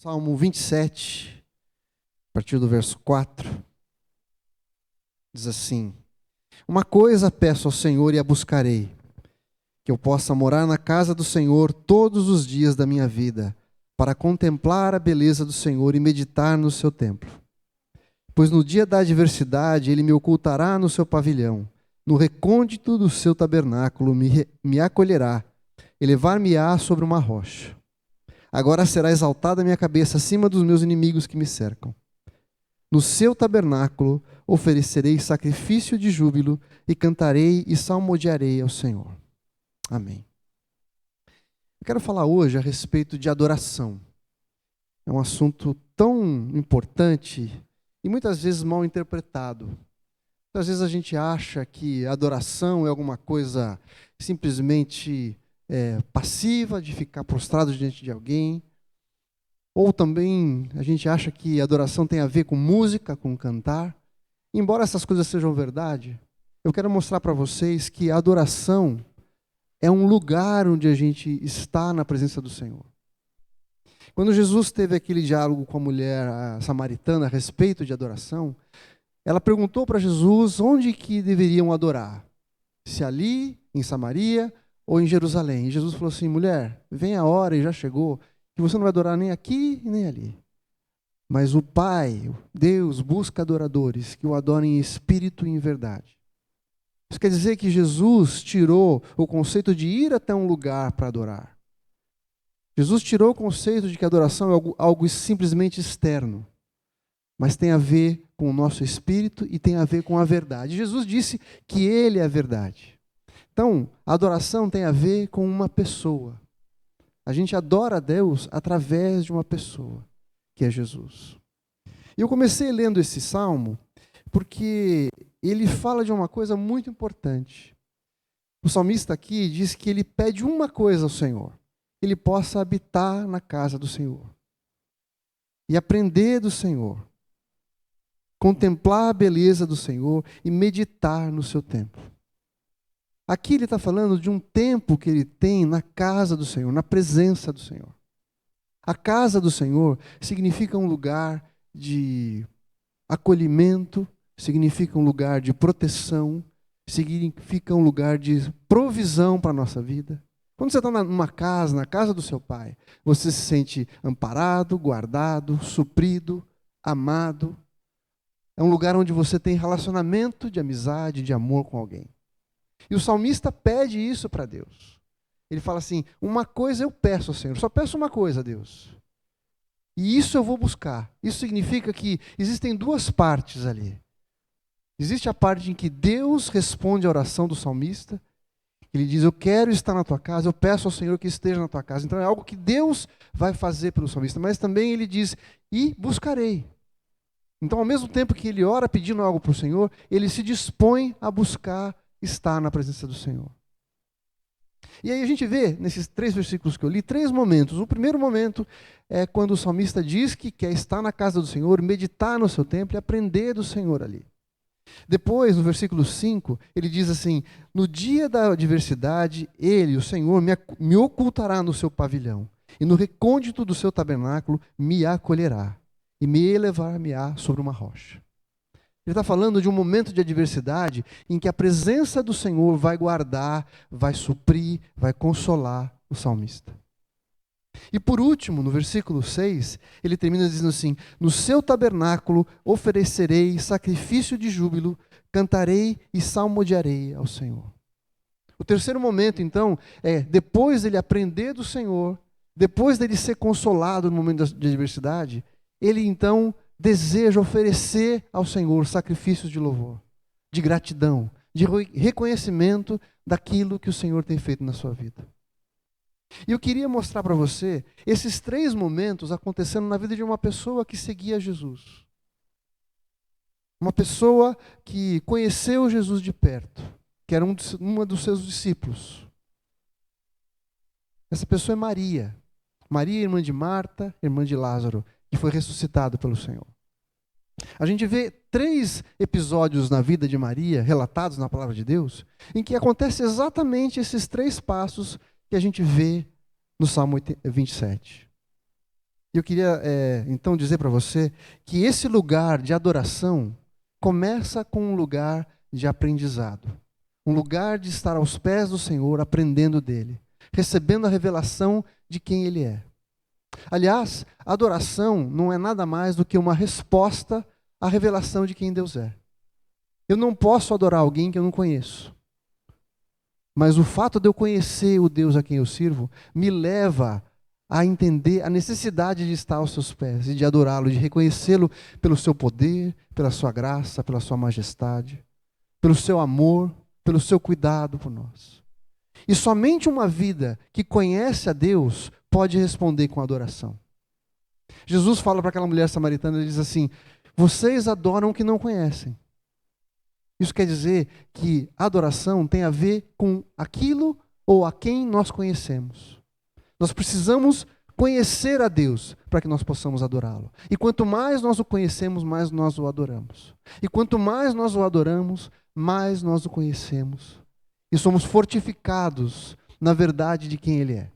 Salmo 27, a partir do verso 4, diz assim: Uma coisa peço ao Senhor e a buscarei, que eu possa morar na casa do Senhor todos os dias da minha vida, para contemplar a beleza do Senhor e meditar no seu templo. Pois no dia da adversidade ele me ocultará no seu pavilhão, no recôndito do seu tabernáculo me acolherá, elevar-me-á sobre uma rocha. Agora será exaltada a minha cabeça acima dos meus inimigos que me cercam. No seu tabernáculo oferecerei sacrifício de júbilo e cantarei e salmodiarei ao Senhor. Amém. Eu quero falar hoje a respeito de adoração. É um assunto tão importante e muitas vezes mal interpretado. Muitas vezes a gente acha que adoração é alguma coisa simplesmente passiva, de ficar prostrado diante de alguém. Ou também a gente acha que adoração tem a ver com música, com cantar. Embora essas coisas sejam verdade, eu quero mostrar para vocês que a adoração é um lugar onde a gente está na presença do Senhor. Quando Jesus teve aquele diálogo com a mulher samaritana a respeito de adoração, ela perguntou para Jesus onde que deveriam adorar. Se ali, em Samaria, ou em Jerusalém. E Jesus falou assim: mulher, vem a hora, e já chegou, que você não vai adorar nem aqui nem ali. Mas o Pai, Deus, busca adoradores que o adorem em espírito e em verdade. Isso quer dizer que Jesus tirou o conceito de ir até um lugar para adorar. Jesus tirou o conceito de que a adoração é algo simplesmente externo, mas tem a ver com o nosso espírito e tem a ver com a verdade. Jesus disse que Ele é a verdade. Então, a adoração tem a ver com uma pessoa. A gente adora a Deus através de uma pessoa, que é Jesus. E eu comecei lendo esse salmo porque ele fala de uma coisa muito importante. O salmista aqui diz que ele pede uma coisa ao Senhor: que ele possa habitar na casa do Senhor e aprender do Senhor, contemplar a beleza do Senhor e meditar no seu templo. Aqui ele está falando de um tempo que ele tem na casa do Senhor, na presença do Senhor. A casa do Senhor significa um lugar de acolhimento, significa um lugar de proteção, significa um lugar de provisão para a nossa vida. Quando você está numa casa, na casa do seu pai, você se sente amparado, guardado, suprido, amado. É um lugar onde você tem relacionamento de amizade, de amor com alguém. E o salmista pede isso para Deus. Ele fala assim: uma coisa eu peço ao Senhor, só peço uma coisa a Deus. E isso eu vou buscar. Isso significa que existem duas partes ali. Existe a parte em que Deus responde à oração do salmista. Ele diz: eu quero estar na tua casa, eu peço ao Senhor que esteja na tua casa. Então é algo que Deus vai fazer pelo salmista. Mas também ele diz: e buscarei. Então, ao mesmo tempo que ele ora pedindo algo para o Senhor, ele se dispõe a buscar estar na presença do Senhor. E aí a gente vê, nesses 3 versículos que eu li, 3 momentos. O primeiro momento é quando o salmista diz que quer estar na casa do Senhor, meditar no seu templo e aprender do Senhor ali. Depois, no versículo 5, ele diz assim: no dia da adversidade, Ele, o Senhor, me ocultará no seu pavilhão, e no recôndito do seu tabernáculo me acolherá, e me elevar-me-á sobre uma rocha. Ele está falando de um momento de adversidade em que a presença do Senhor vai guardar, vai suprir, vai consolar o salmista. E por último, no versículo 6, ele termina dizendo assim: no seu tabernáculo oferecerei sacrifício de júbilo, cantarei e salmodiarei ao Senhor. O terceiro momento, então, é depois dele aprender do Senhor, depois dele ser consolado no momento de adversidade, ele então deseja oferecer ao Senhor sacrifícios de louvor, de gratidão, de reconhecimento daquilo que o Senhor tem feito na sua vida. E eu queria mostrar para você esses 3 momentos acontecendo na vida de uma pessoa que seguia Jesus. Uma pessoa que conheceu Jesus de perto, que era uma dos seus discípulos. Essa pessoa é Maria. Maria, irmã de Marta, irmã de Lázaro, que foi ressuscitado pelo Senhor. A gente vê 3 episódios na vida de Maria, relatados na palavra de Deus, em que acontece exatamente esses 3 passos que a gente vê no Salmo 27. Eu queria, então, dizer para você que esse lugar de adoração começa com um lugar de aprendizado. Um lugar de estar aos pés do Senhor, aprendendo dele, recebendo a revelação de quem ele é. Aliás, a adoração não é nada mais do que uma resposta à revelação de quem Deus é. Eu não posso adorar alguém que eu não conheço. Mas o fato de eu conhecer o Deus a quem eu sirvo me leva a entender a necessidade de estar aos seus pés e de adorá-lo, de reconhecê-lo pelo seu poder, pela sua graça, pela sua majestade, pelo seu amor, pelo seu cuidado por nós. E somente uma vida que conhece a Deus pode responder com adoração. Jesus fala para aquela mulher samaritana, ele diz assim: vocês adoram o que não conhecem. Isso quer dizer que adoração tem a ver com aquilo ou a quem nós conhecemos. Nós precisamos conhecer a Deus para que nós possamos adorá-lo. E quanto mais nós o conhecemos, mais nós o adoramos. E quanto mais nós o adoramos, mais nós o conhecemos. E somos fortificados na verdade de quem Ele é.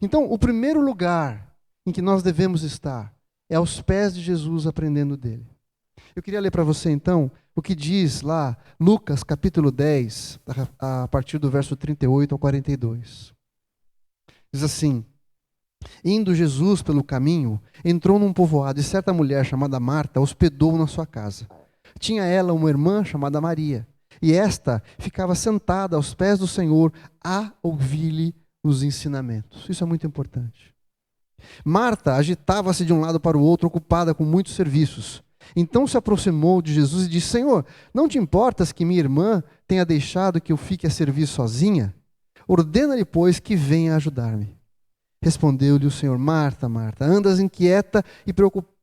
Então, o primeiro lugar em que nós devemos estar é aos pés de Jesus, aprendendo dele. Eu queria ler para você, então, o que diz lá, Lucas capítulo 10, a partir do verso 38 ao 42. Diz assim: indo Jesus pelo caminho, entrou num povoado e certa mulher chamada Marta hospedou-o na sua casa. Tinha ela uma irmã chamada Maria, e esta ficava sentada aos pés do Senhor a ouvir-lhe os ensinamentos. Isso é muito importante. Marta agitava-se de um lado para o outro, ocupada com muitos serviços. Então se aproximou de Jesus e disse: Senhor, não te importas que minha irmã tenha deixado que eu fique a servir sozinha? Ordena-lhe, pois, que venha ajudar-me. Respondeu-lhe o Senhor: Marta, Marta, andas inquieta e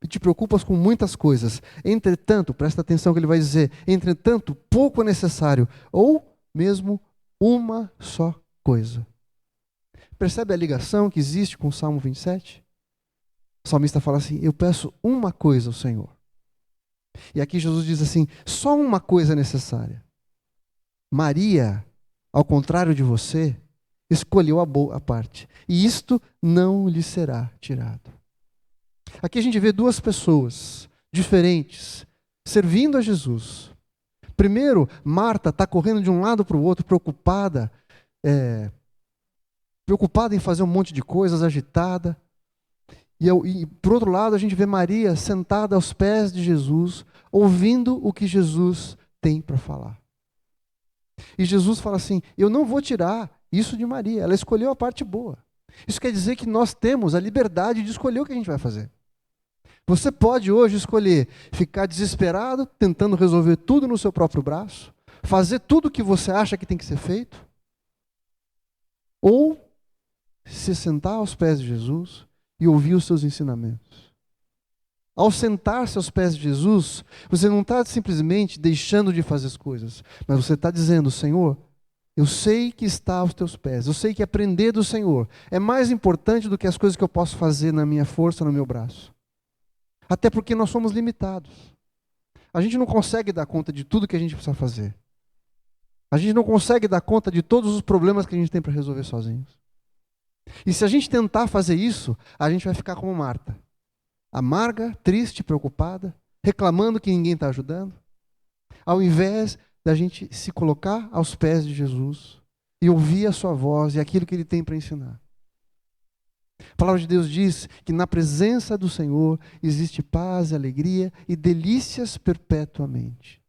te preocupas com muitas coisas. Entretanto, presta atenção que ele vai dizer, entretanto, pouco é necessário, ou mesmo uma só coisa. Percebe a ligação que existe com o Salmo 27? O salmista fala assim: eu peço uma coisa ao Senhor. E aqui Jesus diz assim: só uma coisa é necessária. Maria, ao contrário de você, escolheu a boa parte, e isto não lhe será tirado. Aqui a gente vê duas pessoas diferentes servindo a Jesus. Primeiro, Marta está correndo de um lado para o outro, preocupada em fazer um monte de coisas, agitada. E por outro lado, a gente vê Maria sentada aos pés de Jesus, ouvindo o que Jesus tem para falar. E Jesus fala assim: eu não vou tirar isso de Maria, ela escolheu a parte boa. Isso quer dizer que nós temos a liberdade de escolher o que a gente vai fazer. Você pode hoje escolher ficar desesperado, tentando resolver tudo no seu próprio braço, fazer tudo o que você acha que tem que ser feito, ou se sentar aos pés de Jesus e ouvir os seus ensinamentos. Ao sentar-se aos pés de Jesus, você não está simplesmente deixando de fazer as coisas, mas você está dizendo: Senhor, eu sei que está aos teus pés, eu sei que aprender do Senhor é mais importante do que as coisas que eu posso fazer na minha força, no meu braço. Até porque nós somos limitados. A gente não consegue dar conta de tudo que a gente precisa fazer. A gente não consegue dar conta de todos os problemas que a gente tem para resolver sozinhos. E se a gente tentar fazer isso, a gente vai ficar como Marta. Amarga, triste, preocupada, reclamando que ninguém está ajudando, ao invés da gente se colocar aos pés de Jesus e ouvir a sua voz e aquilo que Ele tem para ensinar. A palavra de Deus diz que na presença do Senhor existe paz, alegria e delícias perpetuamente.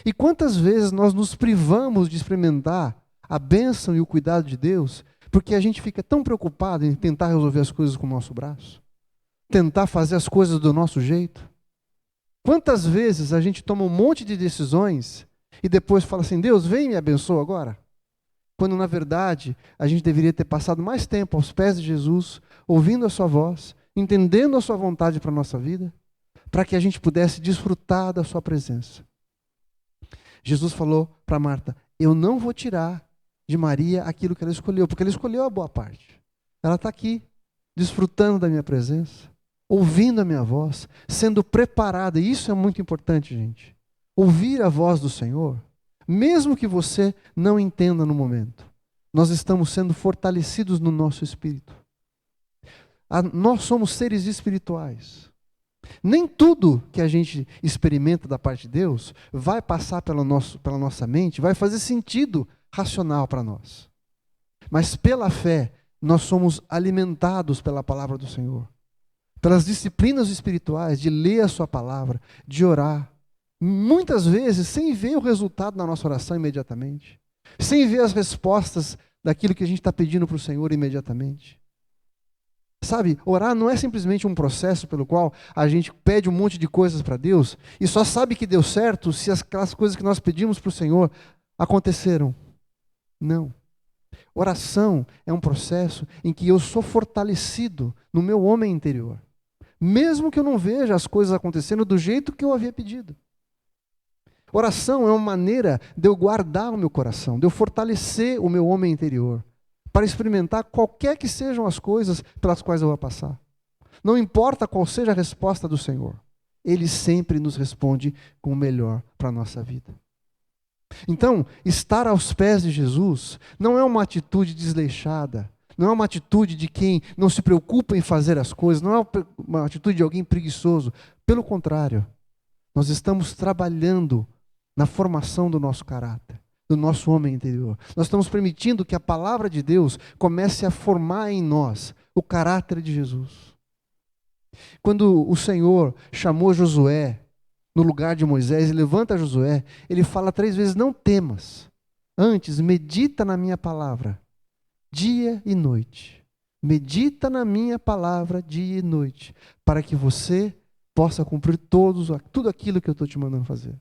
E quantas vezes nós nos privamos de experimentar a bênção e o cuidado de Deus porque a gente fica tão preocupado em tentar resolver as coisas com o nosso braço? Tentar fazer as coisas do nosso jeito. Quantas vezes a gente toma um monte de decisões e depois fala assim: Deus, vem e me abençoa agora? Quando na verdade a gente deveria ter passado mais tempo aos pés de Jesus, ouvindo a sua voz, entendendo a sua vontade para a nossa vida, para que a gente pudesse desfrutar da sua presença. Jesus falou para Marta: eu não vou tirar de Maria aquilo que ela escolheu, porque ela escolheu a boa parte. Ela está aqui, desfrutando da minha presença, ouvindo a minha voz, sendo preparada. E isso é muito importante, gente. Ouvir a voz do Senhor, mesmo que você não entenda no momento, nós estamos sendo fortalecidos no nosso espírito. Nós somos seres espirituais. Nem tudo que a gente experimenta da parte de Deus vai passar pela nossa mente, vai fazer sentido racional para nós. Mas pela fé, nós somos alimentados pela palavra do Senhor. Pelas disciplinas espirituais, de ler a sua palavra, de orar. Muitas vezes sem ver o resultado na nossa oração imediatamente. Sem ver as respostas daquilo que a gente está pedindo para o Senhor imediatamente. Sabe, orar não é simplesmente um processo pelo qual a gente pede um monte de coisas para Deus e só sabe que deu certo se aquelas coisas que nós pedimos para o Senhor aconteceram. Não. Oração é um processo em que eu sou fortalecido no meu homem interior. Mesmo que eu não veja as coisas acontecendo do jeito que eu havia pedido. Oração é uma maneira de eu guardar o meu coração, de eu fortalecer o meu homem interior, para experimentar qualquer que sejam as coisas pelas quais eu vou passar. Não importa qual seja a resposta do Senhor, Ele sempre nos responde com o melhor para a nossa vida. Então, estar aos pés de Jesus não é uma atitude desleixada, não é uma atitude de quem não se preocupa em fazer as coisas, não é uma atitude de alguém preguiçoso. Pelo contrário, nós estamos trabalhando na formação do nosso caráter, do nosso homem interior. Nós estamos permitindo que a palavra de Deus comece a formar em nós o caráter de Jesus. Quando o Senhor chamou Josué no lugar de Moisés e levanta Josué, ele fala 3 vezes: não temas, antes medita na minha palavra, dia e noite. Medita na minha palavra dia e noite, para que você possa cumprir tudo aquilo que eu estou te mandando fazer.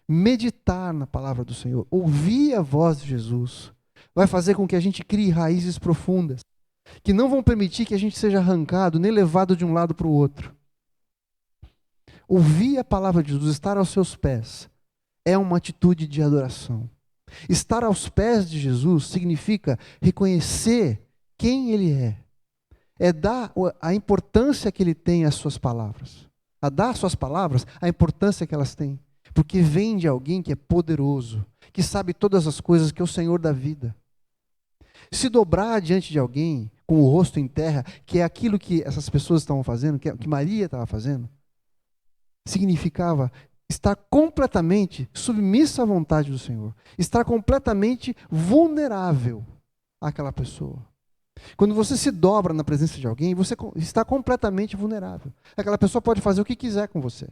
Meditar na palavra do Senhor, ouvir a voz de Jesus, vai fazer com que a gente crie raízes profundas, que não vão permitir que a gente seja arrancado, nem levado de um lado para o outro. Ouvir a palavra de Jesus, estar aos seus pés, é uma atitude de adoração. Estar aos pés de Jesus significa reconhecer quem Ele é dar a importância que Ele tem às suas palavras, a dar às suas palavras a importância que elas têm. Porque vem de alguém que é poderoso, que sabe todas as coisas, que é o Senhor da vida. Se dobrar diante de alguém com o rosto em terra, que é aquilo que essas pessoas estavam fazendo, que Maria estava fazendo, significava estar completamente submissa à vontade do Senhor, estar completamente vulnerável àquela pessoa. Quando você se dobra na presença de alguém, você está completamente vulnerável. Aquela pessoa pode fazer o que quiser com você.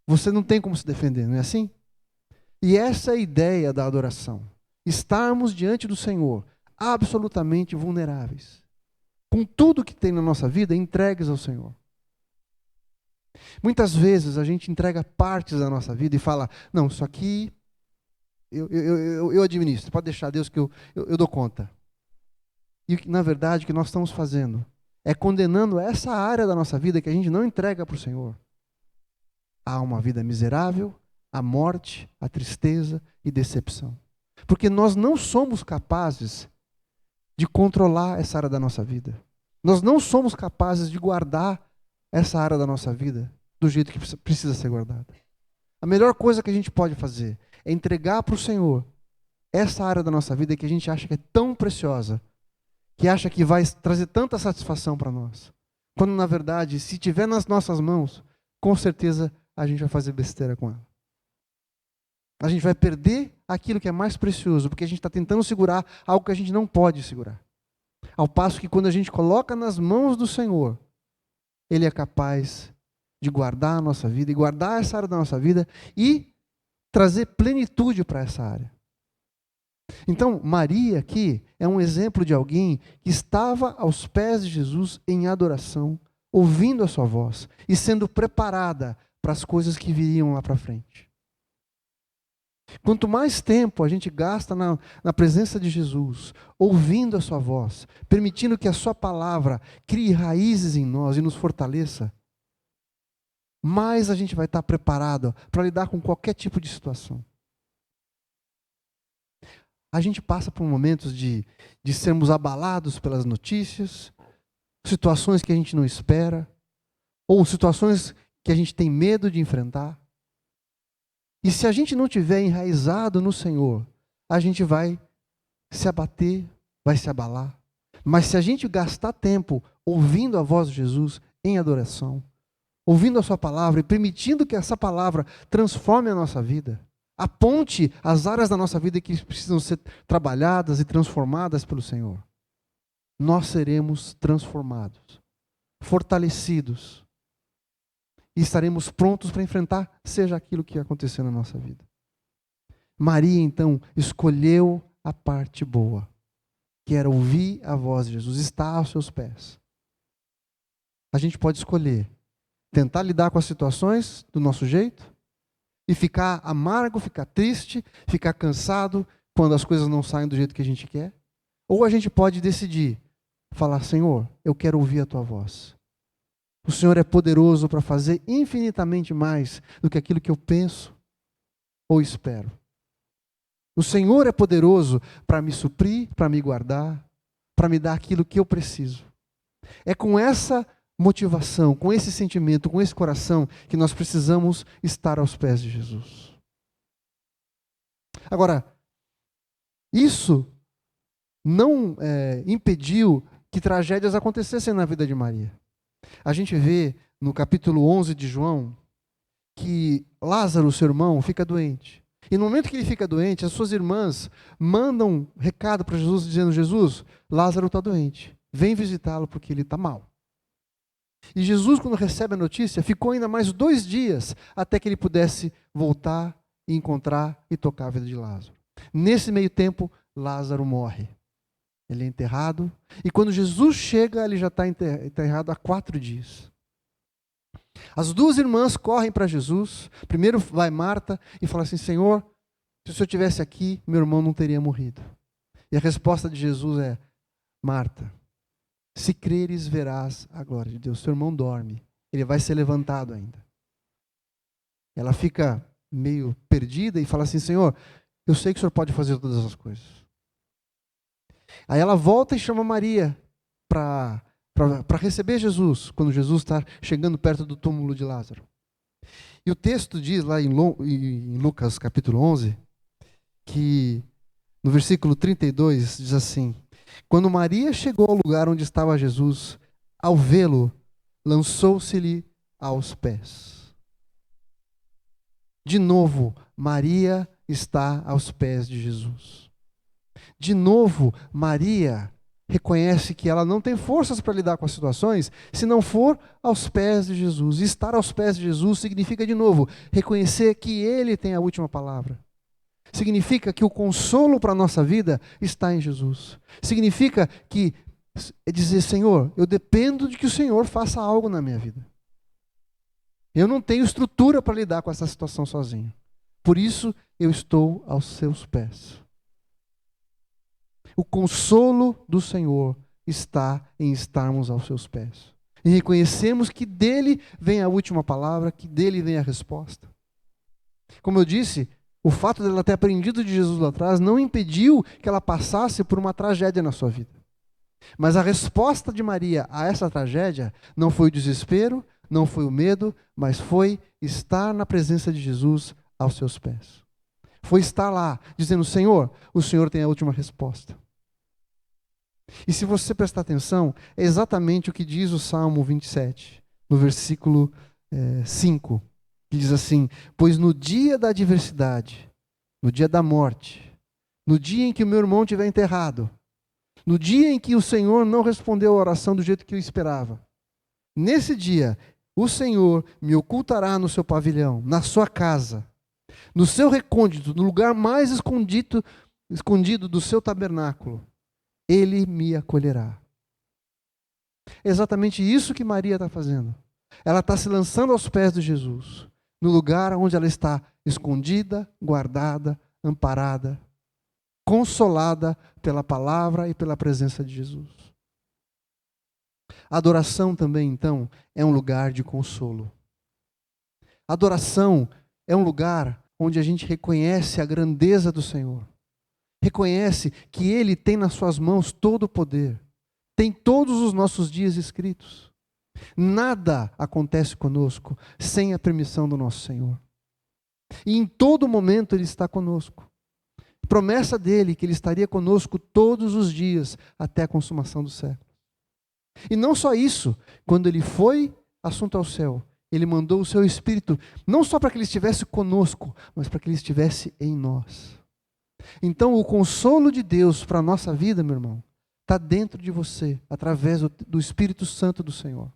Você não tem como se defender, não é assim? E essa é a ideia da adoração. Estarmos diante do Senhor, absolutamente vulneráveis. Com tudo que tem na nossa vida, entregues ao Senhor. Muitas vezes a gente entrega partes da nossa vida e fala: não, isso aqui eu administro, pode deixar Deus que eu dou conta. E na verdade o que nós estamos fazendo é condenando essa área da nossa vida que a gente não entrega para o Senhor. Há uma vida miserável, a morte, a tristeza e decepção. Porque nós não somos capazes de controlar essa área da nossa vida. Nós não somos capazes de guardar essa área da nossa vida do jeito que precisa ser guardada. A melhor coisa que a gente pode fazer é entregar para o Senhor essa área da nossa vida que a gente acha que é tão preciosa, que acha que vai trazer tanta satisfação para nós. Quando, na verdade, se tiver nas nossas mãos, com certeza a gente vai fazer besteira com ela. A gente vai perder aquilo que é mais precioso, porque a gente está tentando segurar algo que a gente não pode segurar. Ao passo que quando a gente coloca nas mãos do Senhor, Ele é capaz de guardar a nossa vida, e guardar essa área da nossa vida, e trazer plenitude para essa área. Então, Maria aqui é um exemplo de alguém que estava aos pés de Jesus em adoração, ouvindo a sua voz e sendo preparada para as coisas que viriam lá para frente. Quanto mais tempo a gente gasta na presença de Jesus, ouvindo a sua voz, permitindo que a sua palavra crie raízes em nós e nos fortaleça, mais a gente vai estar preparado para lidar com qualquer tipo de situação. A gente passa por momentos de sermos abalados pelas notícias, situações que a gente não espera, ou situações que a gente tem medo de enfrentar. E se a gente não tiver enraizado no Senhor, a gente vai se abater, vai se abalar, Mas se a gente gastar tempo ouvindo a voz de Jesus em adoração, ouvindo a sua palavra e permitindo que essa palavra transforme a nossa vida, aponte as áreas da nossa vida que precisam ser trabalhadas e transformadas pelo Senhor, nós seremos transformados, fortalecidos e estaremos prontos para enfrentar seja aquilo que acontecer na nossa vida. Maria, então, escolheu a parte boa, que era ouvir a voz de Jesus, estar aos seus pés. A gente pode escolher tentar lidar com as situações do nosso jeito e ficar amargo, ficar triste, ficar cansado quando as coisas não saem do jeito que a gente quer. Ou a gente pode decidir falar: Senhor, eu quero ouvir a tua voz. O Senhor é poderoso para fazer infinitamente mais do que aquilo que eu penso ou espero. O Senhor é poderoso para me suprir, para me guardar, para me dar aquilo que eu preciso. É com essa motivação, com esse sentimento, com esse coração que nós precisamos estar aos pés de Jesus. Agora, isso não impediu que tragédias acontecessem na vida de Maria. A gente vê no capítulo 11 de João que Lázaro, seu irmão, fica doente. E no momento que ele fica doente, as suas irmãs mandam recado para Jesus dizendo: Jesus, Lázaro está doente, vem visitá-lo porque ele está mal. E Jesus, quando recebe a notícia, ficou ainda mais 2 dias até que ele pudesse voltar e encontrar e tocar a vida de Lázaro. Nesse meio tempo, Lázaro morre. Ele é enterrado. E quando Jesus chega, ele já está enterrado há 4 dias. As 2 irmãs correm para Jesus. Primeiro vai Marta e fala assim: Senhor, se o Senhor estivesse aqui, meu irmão não teria morrido. E a resposta de Jesus é: Marta, se creres, verás a glória de Deus. Seu irmão dorme. Ele vai ser levantado ainda. Ela fica meio perdida e fala assim: Senhor, eu sei que o Senhor pode fazer todas as coisas. Aí ela volta e chama Maria para receber Jesus, quando Jesus está chegando perto do túmulo de Lázaro. E o texto diz lá em Lucas capítulo 11, que no versículo 32 diz assim: quando Maria chegou ao lugar onde estava Jesus, ao vê-lo, lançou-se-lhe aos pés. De novo, Maria está aos pés de Jesus. De novo, Maria reconhece que ela não tem forças para lidar com as situações se não for aos pés de Jesus. E estar aos pés de Jesus significa, de novo, reconhecer que Ele tem a última palavra. Significa que o consolo para a nossa vida está em Jesus. Significa que é dizer: Senhor, eu dependo de que o Senhor faça algo na minha vida. Eu não tenho estrutura para lidar com essa situação sozinho. Por isso eu estou aos seus pés. O consolo do Senhor está em estarmos aos seus pés. E reconhecemos que dele vem a última palavra, que dele vem a resposta. Como eu disse, o fato dela ter aprendido de Jesus lá atrás não impediu que ela passasse por uma tragédia na sua vida. Mas a resposta de Maria a essa tragédia não foi o desespero, não foi o medo, mas foi estar na presença de Jesus aos seus pés. Foi estar lá, dizendo: Senhor, o Senhor tem a última resposta. E se você prestar atenção, é exatamente o que diz o Salmo 27, no versículo 5, que diz assim: pois no dia da adversidade, no dia da morte, no dia em que o meu irmão estiver enterrado, no dia em que o Senhor não respondeu a oração do jeito que eu esperava, nesse dia, o Senhor me ocultará no seu pavilhão, na sua casa, no seu recôndito, no lugar mais escondido do seu tabernáculo. Ele me acolherá. É exatamente isso que Maria está fazendo. Ela está se lançando aos pés de Jesus, no lugar onde ela está escondida, guardada, amparada, consolada pela palavra e pela presença de Jesus. A adoração também, então, é um lugar de consolo. A adoração é um lugar onde a gente reconhece a grandeza do Senhor. Reconhece que Ele tem nas suas mãos todo o poder. Tem todos os nossos dias escritos. Nada acontece conosco sem a permissão do nosso Senhor. E em todo momento Ele está conosco. Promessa dele que ele estaria conosco todos os dias até a consumação do século. E não só isso, quando ele foi assunto ao céu, ele mandou o seu Espírito, não só para que ele estivesse conosco, mas para que ele estivesse em nós. Então o consolo de Deus para a nossa vida, meu irmão, está dentro de você, através do Espírito Santo do Senhor.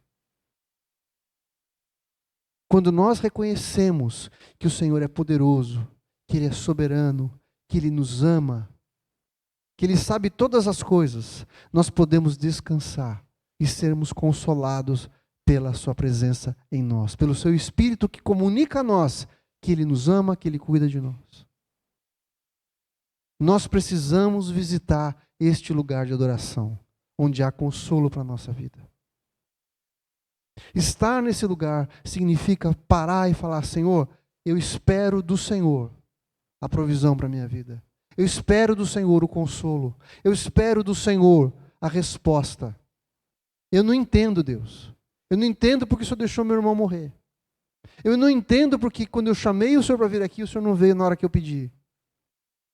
Quando nós reconhecemos que o Senhor é poderoso, que Ele é soberano, que Ele nos ama, que Ele sabe todas as coisas, nós podemos descansar e sermos consolados pela sua presença em nós, pelo seu Espírito que comunica a nós que Ele nos ama, que Ele cuida de nós. Nós precisamos visitar este lugar de adoração, onde há consolo para a nossa vida. Estar nesse lugar significa parar e falar: Senhor, eu espero do Senhor a provisão para a minha vida. Eu espero do Senhor o consolo. Eu espero do Senhor a resposta. Eu não entendo, Deus. Eu não entendo porque o Senhor deixou meu irmão morrer. Eu não entendo porque quando eu chamei o Senhor para vir aqui, o Senhor não veio na hora que eu pedi.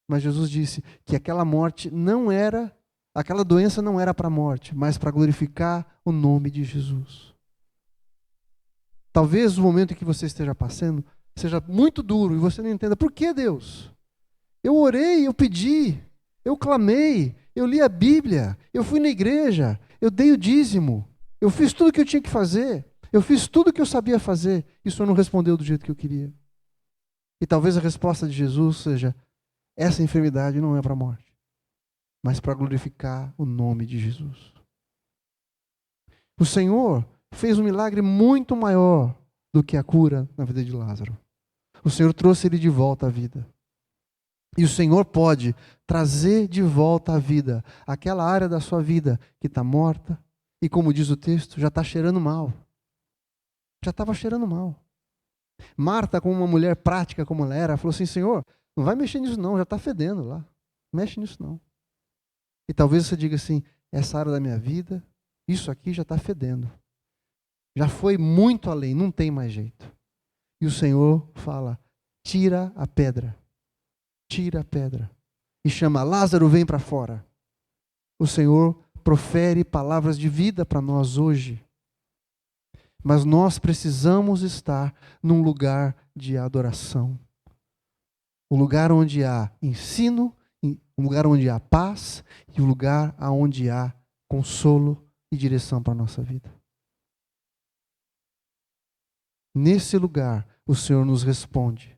Mas Jesus disse que aquela morte não era, aquela doença não era para a morte, mas para glorificar o nome de Jesus. Talvez o momento em que você esteja passando seja muito duro e você não entenda. Por que, Deus? Eu orei, eu pedi, eu clamei, eu li a Bíblia, eu fui na igreja, eu dei o dízimo, eu fiz tudo o que eu tinha que fazer, eu fiz tudo o que eu sabia fazer e o Senhor não respondeu do jeito que eu queria. E talvez a resposta de Jesus seja: essa enfermidade não é para a morte, mas para glorificar o nome de Jesus. O Senhor fez um milagre muito maior do que a cura na vida de Lázaro. O Senhor trouxe ele de volta à vida. E o Senhor pode trazer de volta à vida aquela área da sua vida que está morta e, como diz o texto, já está cheirando mal. Já estava cheirando mal. Marta, como uma mulher prática como ela era, falou assim: Senhor, não vai mexer nisso não, já está fedendo lá. Não mexe nisso não. E talvez você diga assim: essa área da minha vida, isso aqui já está fedendo. Já foi muito além, não tem mais jeito. E o Senhor fala: tira a pedra. Tira a pedra. E chama: Lázaro, vem para fora. O Senhor profere palavras de vida para nós hoje. Mas nós precisamos estar num lugar de adoração. Um lugar onde há ensino, um lugar onde há paz e um lugar onde há consolo e direção para a nossa vida. Nesse lugar, o Senhor nos responde,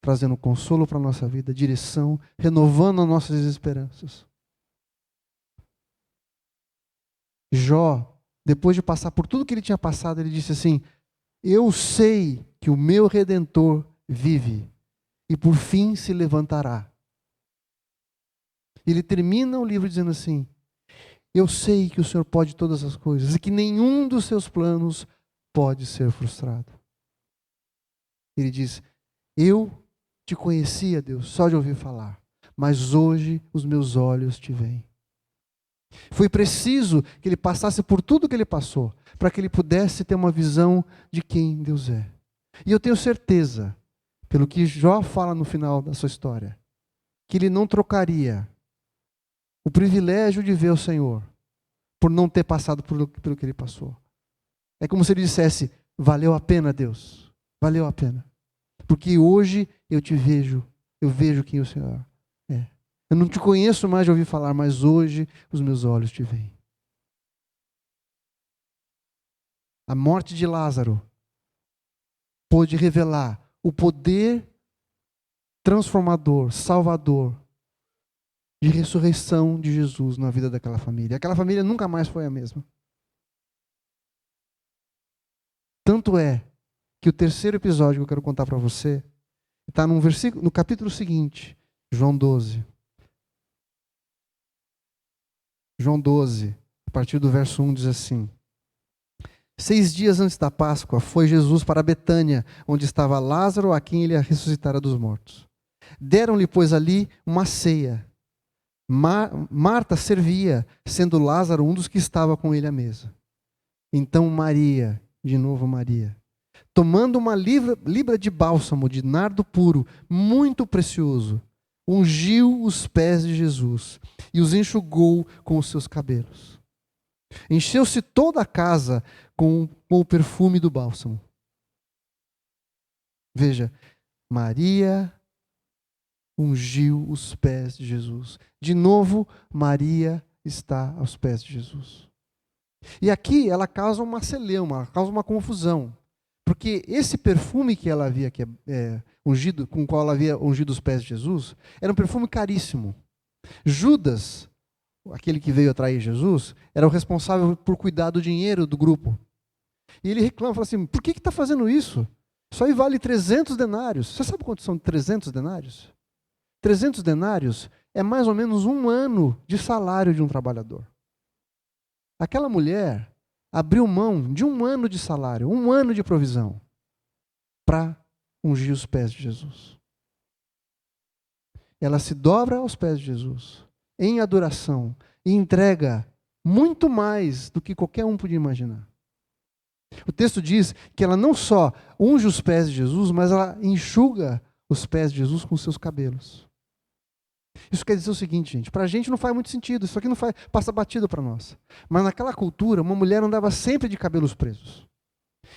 trazendo consolo para a nossa vida, direção, renovando as nossas esperanças. Jó, depois de passar por tudo que ele tinha passado, ele disse assim: eu sei que o meu Redentor vive e por fim se levantará. Ele termina o livro dizendo assim: eu sei que o Senhor pode todas as coisas e que nenhum dos seus planos pode ser frustrado. Ele diz: eu te conhecia, Deus, só de ouvir falar, mas hoje os meus olhos te veem. Foi preciso que ele passasse por tudo que ele passou, para que ele pudesse ter uma visão de quem Deus é. E eu tenho certeza, pelo que Jó fala no final da sua história, que ele não trocaria o privilégio de ver o Senhor por não ter passado pelo que ele passou. É como se ele dissesse: valeu a pena, Deus, valeu a pena. Porque hoje eu te vejo, eu vejo quem o Senhor é. Eu não te conheço mais de ouvir falar, mas hoje os meus olhos te veem. A morte de Lázaro pôde revelar o poder transformador, salvador, de ressurreição de Jesus na vida daquela família. Aquela família nunca mais foi a mesma. Tanto é que o terceiro episódio que eu quero contar para você está no capítulo seguinte, João 12. João 12, a partir do verso 1 diz assim: 6 dias antes da Páscoa, foi Jesus para Betânia, onde estava Lázaro, a quem ele ressuscitara dos mortos. Deram-lhe, pois, ali uma ceia. Marta servia, sendo Lázaro um dos que estava com ele à mesa. Então Maria, de novo Maria, tomando uma libra de bálsamo de nardo puro, muito precioso, ungiu os pés de Jesus e os enxugou com os seus cabelos. Encheu-se toda a casa com o perfume do bálsamo. Veja, Maria ungiu os pés de Jesus. De novo, Maria está aos pés de Jesus. E aqui ela causa uma celeuma, causa uma confusão. Porque esse perfume que ela havia ungido, com o qual ela havia ungido os pés de Jesus, era um perfume caríssimo. Judas, aquele que veio atrair Jesus, era o responsável por cuidar do dinheiro do grupo. E ele reclama, fala assim, por que está fazendo isso? Isso aí vale 300 denários. Você sabe quanto são 300 denários? 300 denários é mais ou menos 1 ano de salário de um trabalhador. Aquela mulher abriu mão de 1 ano de salário, 1 ano de provisão, para ungir os pés de Jesus. Ela se dobra aos pés de Jesus, em adoração, e entrega muito mais do que qualquer um podia imaginar. O texto diz que ela não só unge os pés de Jesus, mas ela enxuga os pés de Jesus com seus cabelos. Isso quer dizer o seguinte, gente, para a gente não faz muito sentido, isso aqui não passa batido para nós. Mas naquela cultura, uma mulher andava sempre de cabelos presos.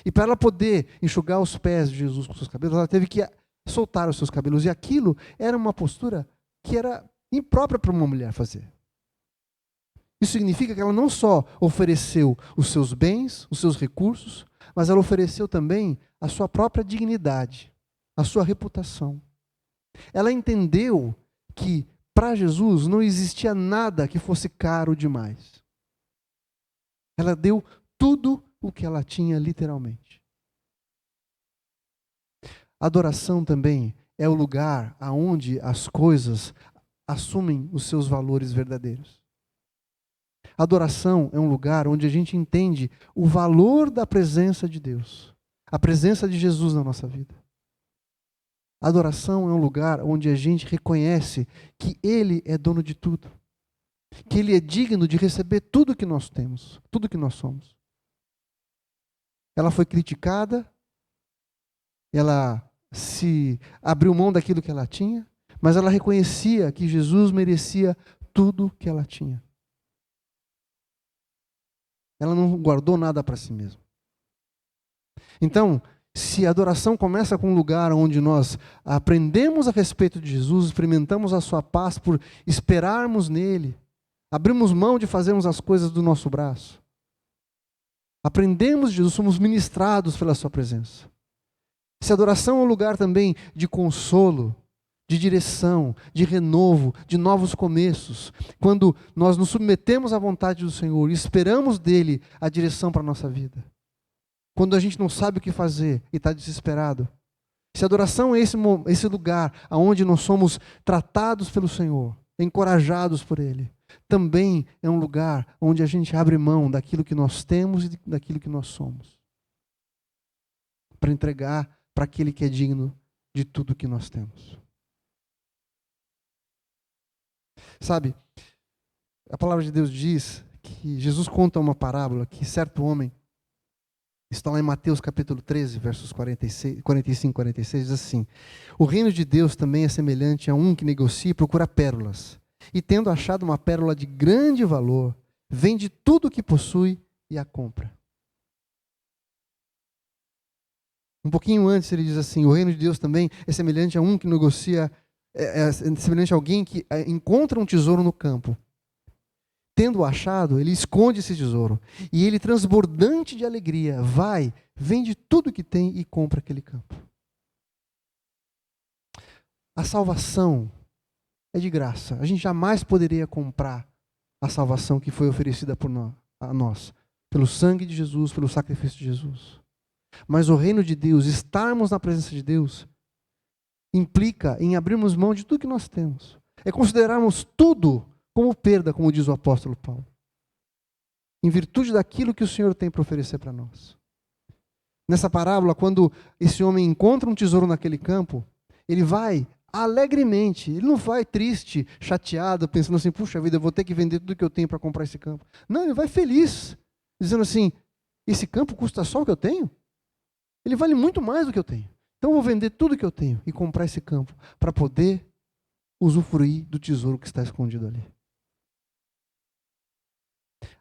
E para ela poder enxugar os pés de Jesus com seus cabelos, ela teve que soltar os seus cabelos. E aquilo era uma postura que era imprópria para uma mulher fazer. Isso significa que ela não só ofereceu os seus bens, os seus recursos, mas ela ofereceu também a sua própria dignidade, a sua reputação. Ela entendeu que para Jesus não existia nada que fosse caro demais. Ela deu tudo o que ela tinha, literalmente. Adoração também é o lugar aonde as coisas assumem os seus valores verdadeiros. Adoração é um lugar onde a gente entende o valor da presença de Deus, a presença de Jesus na nossa vida. Adoração é um lugar onde a gente reconhece que Ele é dono de tudo, que Ele é digno de receber tudo que nós temos, tudo que nós somos. Ela foi criticada, ela se abriu mão daquilo que ela tinha, mas ela reconhecia que Jesus merecia tudo que ela tinha. Ela não guardou nada para si mesma. Então, se a adoração começa com um lugar onde nós aprendemos a respeito de Jesus, experimentamos a sua paz por esperarmos nele, abrimos mão de fazermos as coisas do nosso braço, aprendemos de Jesus, somos ministrados pela sua presença. Se a adoração é um lugar também de consolo, de direção, de renovo, de novos começos, quando nós nos submetemos à vontade do Senhor e esperamos dele a direção para a nossa vida. Quando a gente não sabe o que fazer e está desesperado. Se a adoração é esse lugar onde nós somos tratados pelo Senhor, encorajados por Ele, também é um lugar onde a gente abre mão daquilo que nós temos e daquilo que nós somos, para entregar para aquele que é digno de tudo que nós temos. Sabe, a palavra de Deus diz que Jesus conta uma parábola que certo homem, está lá em Mateus capítulo 13, versos 45 e 46, diz assim: o reino de Deus também é semelhante a um que negocia e procura pérolas, e tendo achado uma pérola de grande valor, vende tudo o que possui e a compra. Um pouquinho antes ele diz assim: o reino de Deus também é semelhante a um que negocia, é semelhante a alguém que encontra um tesouro no campo. Tendo achado, ele esconde esse tesouro. E ele, transbordante de alegria, vai, vende tudo que tem e compra aquele campo. A salvação é de graça. A gente jamais poderia comprar a salvação que foi oferecida a nós, pelo sangue de Jesus, pelo sacrifício de Jesus. Mas o reino de Deus, estarmos na presença de Deus, implica em abrirmos mão de tudo que nós temos. É considerarmos tudo como perda, como diz o apóstolo Paulo, em virtude daquilo que o Senhor tem para oferecer para nós. Nessa parábola, quando esse homem encontra um tesouro naquele campo, ele vai alegremente, ele não vai triste, chateado, pensando assim: puxa vida, eu vou ter que vender tudo que eu tenho para comprar esse campo. Não, ele vai feliz, dizendo assim: esse campo custa só o que eu tenho? Ele vale muito mais do que eu tenho. Então eu vou vender tudo que eu tenho e comprar esse campo para poder usufruir do tesouro que está escondido ali.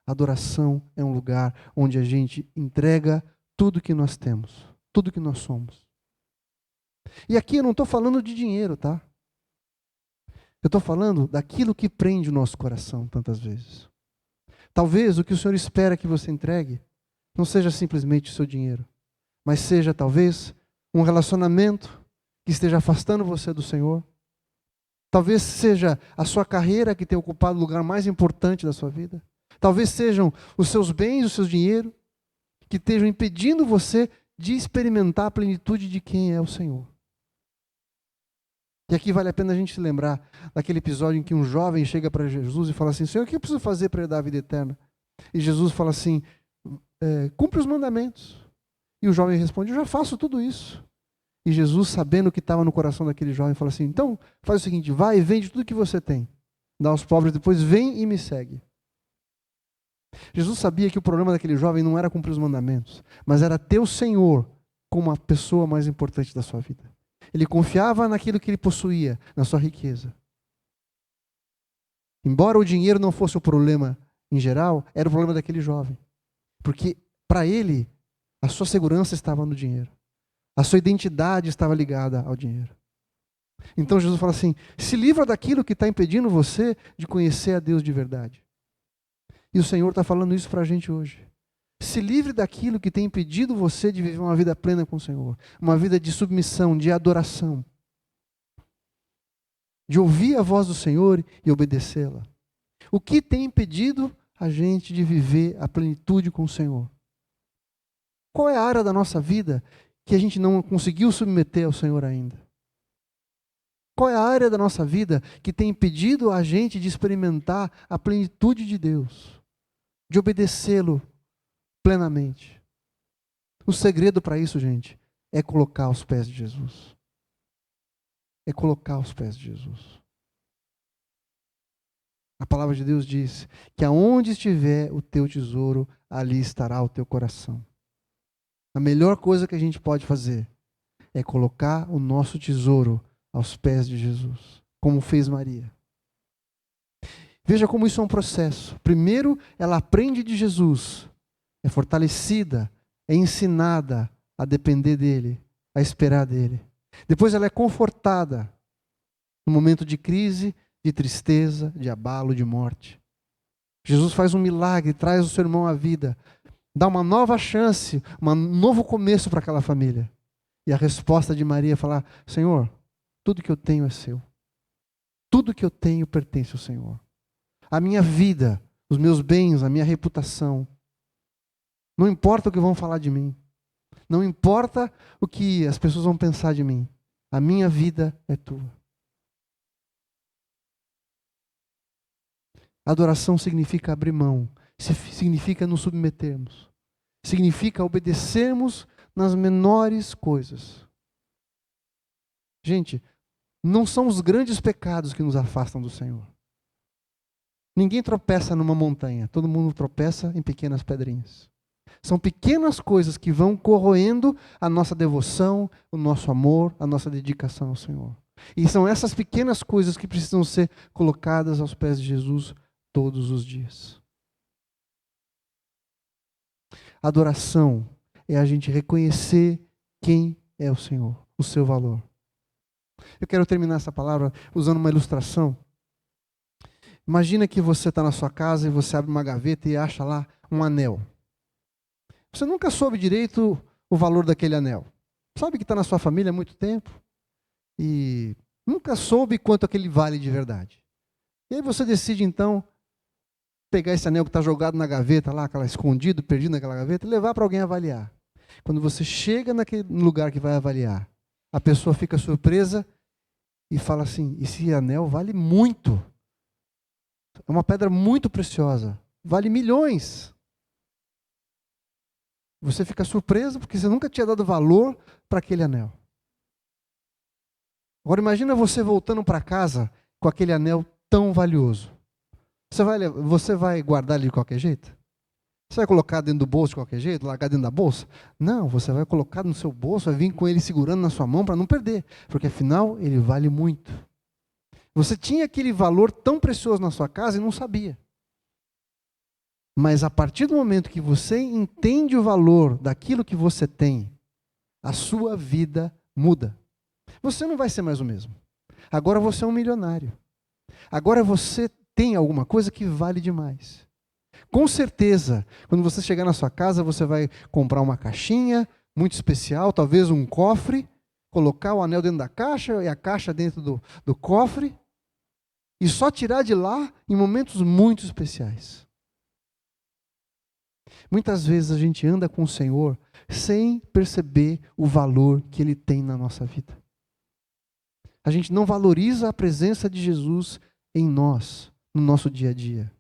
Adoração é um lugar onde a gente entrega tudo que nós temos, tudo que nós somos. E aqui eu não estou falando de dinheiro, tá? Eu estou falando daquilo que prende o nosso coração tantas vezes. Talvez o que o Senhor espera que você entregue não seja simplesmente o seu dinheiro, mas seja talvez um relacionamento que esteja afastando você do Senhor. Talvez seja a sua carreira que tenha ocupado o lugar mais importante da sua vida. Talvez sejam os seus bens, o seu dinheiro, que estejam impedindo você de experimentar a plenitude de quem é o Senhor. E aqui vale a pena a gente se lembrar daquele episódio em que um jovem chega para Jesus e fala assim: Senhor, o que eu preciso fazer para herdar a vida eterna? E Jesus fala assim: cumpre os mandamentos. E o jovem responde: eu já faço tudo isso. E Jesus, sabendo o que estava no coração daquele jovem, fala assim: então faz o seguinte, vai e vende tudo que você tem, dá aos pobres, depois vem e me segue. Jesus sabia que o problema daquele jovem não era cumprir os mandamentos, mas era ter o Senhor como a pessoa mais importante da sua vida. Ele confiava naquilo que ele possuía, na sua riqueza. Embora o dinheiro não fosse o problema em geral, era o problema daquele jovem. Porque para ele, a sua segurança estava no dinheiro. A sua identidade estava ligada ao dinheiro. Então Jesus fala assim: se livra daquilo que está impedindo você de conhecer a Deus de verdade. E o Senhor está falando isso para a gente hoje. Se livre daquilo que tem impedido você de viver uma vida plena com o Senhor. Uma vida de submissão, de adoração. De ouvir a voz do Senhor e obedecê-la. O que tem impedido a gente de viver a plenitude com o Senhor? Qual é a área da nossa vida que a gente não conseguiu submeter ao Senhor ainda? Qual é a área da nossa vida que tem impedido a gente de experimentar a plenitude de Deus? De obedecê-lo plenamente. O segredo para isso, gente, é colocar aos pés de Jesus. É colocar aos pés de Jesus. A palavra de Deus diz que aonde estiver o teu tesouro, ali estará o teu coração. A melhor coisa que a gente pode fazer é colocar o nosso tesouro aos pés de Jesus, como fez Maria. Veja como isso é um processo. Primeiro, ela aprende de Jesus. É fortalecida, é ensinada a depender dele, a esperar dele. Depois ela é confortada no momento de crise, de tristeza, de abalo, de morte. Jesus faz um milagre, traz o seu irmão à vida, dá uma nova chance, um novo começo para aquela família. E a resposta de Maria é falar: Senhor, tudo que eu tenho é seu. Tudo que eu tenho pertence ao Senhor. A minha vida, os meus bens, a minha reputação. Não importa o que vão falar de mim. Não importa o que as pessoas vão pensar de mim. A minha vida é tua. Adoração significa abrir mão. Significa nos submetermos. Significa obedecermos nas menores coisas. Gente, não são os grandes pecados que nos afastam do Senhor. Ninguém tropeça numa montanha. Todo mundo tropeça em pequenas pedrinhas. São pequenas coisas que vão corroendo a nossa devoção, o nosso amor, a nossa dedicação ao Senhor. E são essas pequenas coisas que precisam ser colocadas aos pés de Jesus todos os dias. Adoração é a gente reconhecer quem é o Senhor, o seu valor. Eu quero terminar essa palavra usando uma ilustração. Imagina que você está na sua casa e você abre uma gaveta e acha lá um anel. Você nunca soube direito o valor daquele anel. Sabe que está na sua família há muito tempo e nunca soube quanto aquele vale de verdade. E aí você decide então pegar esse anel que está jogado na gaveta lá, aquela escondido, perdido naquela gaveta, e levar para alguém avaliar. Quando você chega naquele lugar que vai avaliar, a pessoa fica surpresa e fala assim: esse anel vale muito. É uma pedra muito preciosa. Vale milhões. Você fica surpreso porque você nunca tinha dado valor para aquele anel. Agora imagina você voltando para casa com aquele anel tão valioso. Você vai guardar ele de qualquer jeito? Você vai colocar dentro do bolso de qualquer jeito? Largar dentro da bolsa? Não, você vai colocar no seu bolso, vai vir com ele segurando na sua mão para não perder. Porque afinal ele vale muito. Você tinha aquele valor tão precioso na sua casa e não sabia. Mas a partir do momento que você entende o valor daquilo que você tem, a sua vida muda. Você não vai ser mais o mesmo. Agora você é um milionário. Agora você tem alguma coisa que vale demais. Com certeza, quando você chegar na sua casa, você vai comprar uma caixinha muito especial, talvez um cofre, colocar o anel dentro da caixa e a caixa dentro do cofre, e só tirar de lá em momentos muito especiais. Muitas vezes a gente anda com o Senhor sem perceber o valor que Ele tem na nossa vida. A gente não valoriza a presença de Jesus em nós, no nosso dia a dia.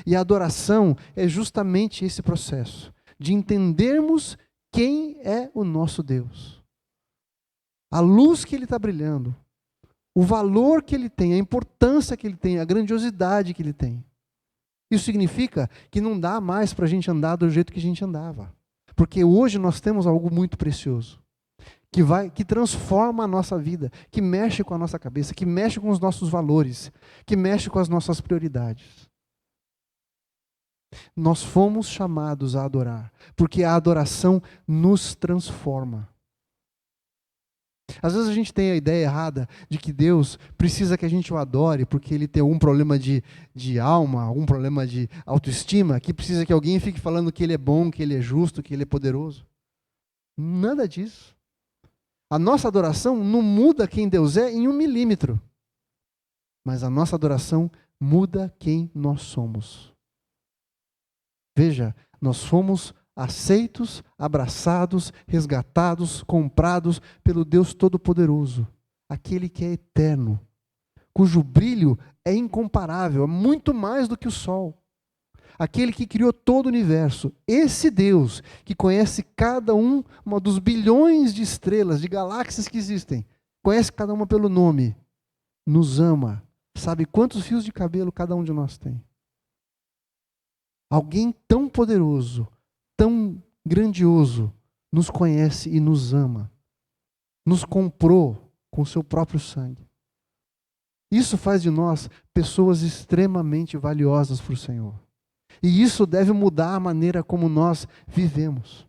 E a adoração é justamente esse processo de entendermos quem é o nosso Deus. A luz que Ele está brilhando, o valor que Ele tem, a importância que Ele tem, a grandiosidade que Ele tem. Isso significa que não dá mais para a gente andar do jeito que a gente andava. Porque hoje nós temos algo muito precioso, que transforma a nossa vida, que mexe com a nossa cabeça, que mexe com os nossos valores, que mexe com as nossas prioridades. Nós fomos chamados a adorar, porque a adoração nos transforma. Às vezes a gente tem a ideia errada de que Deus precisa que a gente o adore porque Ele tem algum problema de alma, algum problema de autoestima, que precisa que alguém fique falando que Ele é bom, que Ele é justo, que Ele é poderoso. Nada disso. A nossa adoração não muda quem Deus é em 1 milímetro. Mas a nossa adoração muda quem nós somos. Veja, nós fomos aceitos, abraçados, resgatados, comprados pelo Deus Todo-Poderoso, aquele que é eterno, cujo brilho é incomparável, é muito mais do que o sol. Aquele que criou todo o universo, esse Deus que conhece cada uma dos bilhões de estrelas, de galáxias que existem, conhece cada uma pelo nome, nos ama, sabe quantos fios de cabelo cada um de nós tem. Alguém tão poderoso, tão grandioso, nos conhece e nos ama. Nos comprou com seu próprio sangue. Isso faz de nós pessoas extremamente valiosas para o Senhor. E isso deve mudar a maneira como nós vivemos.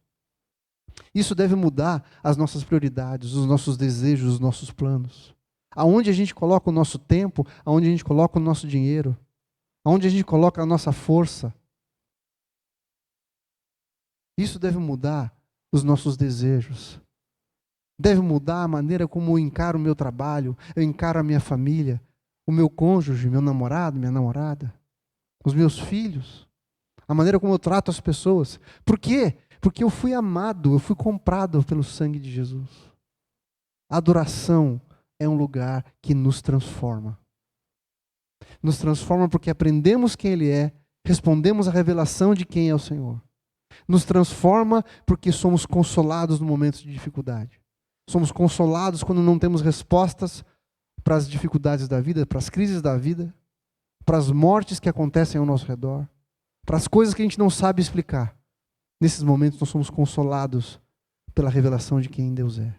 Isso deve mudar as nossas prioridades, os nossos desejos, os nossos planos. Aonde a gente coloca o nosso tempo, aonde a gente coloca o nosso dinheiro, aonde a gente coloca a nossa força. Isso deve mudar os nossos desejos. Deve mudar a maneira como eu encaro o meu trabalho, eu encaro a minha família, o meu cônjuge, meu namorado, minha namorada, os meus filhos, a maneira como eu trato as pessoas. Por quê? Porque eu fui amado, eu fui comprado pelo sangue de Jesus. A adoração é um lugar que nos transforma. Nos transforma porque aprendemos quem Ele é, respondemos à revelação de quem é o Senhor. Nos transforma porque somos consolados no momento de dificuldade. Somos consolados quando não temos respostas para as dificuldades da vida, para as crises da vida, para as mortes que acontecem ao nosso redor, para as coisas que a gente não sabe explicar. Nesses momentos nós somos consolados pela revelação de quem Deus é.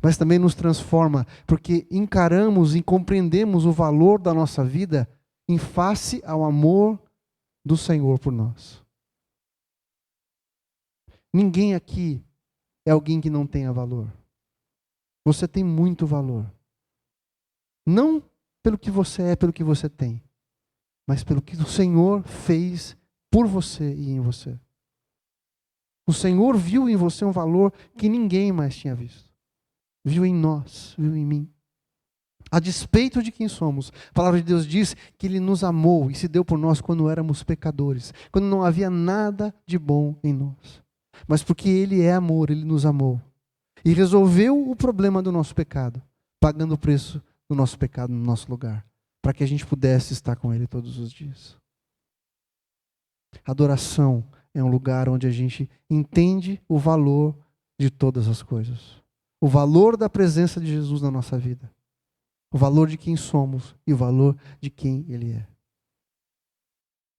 Mas também nos transforma porque encaramos e compreendemos o valor da nossa vida em face ao amor do Senhor por nós. Ninguém aqui é alguém que não tenha valor. Você tem muito valor. Não pelo que você é, pelo que você tem, mas pelo que o Senhor fez por você e em você. O Senhor viu em você um valor que ninguém mais tinha visto. Viu em nós, viu em mim. A despeito de quem somos, a palavra de Deus diz que Ele nos amou e se deu por nós quando éramos pecadores, quando não havia nada de bom em nós. Mas porque Ele é amor, Ele nos amou. E resolveu o problema do nosso pecado, pagando o preço do nosso pecado no nosso lugar, para que a gente pudesse estar com Ele todos os dias. Adoração é um lugar onde a gente entende o valor de todas as coisas. O valor da presença de Jesus na nossa vida. O valor de quem somos e o valor de quem Ele é.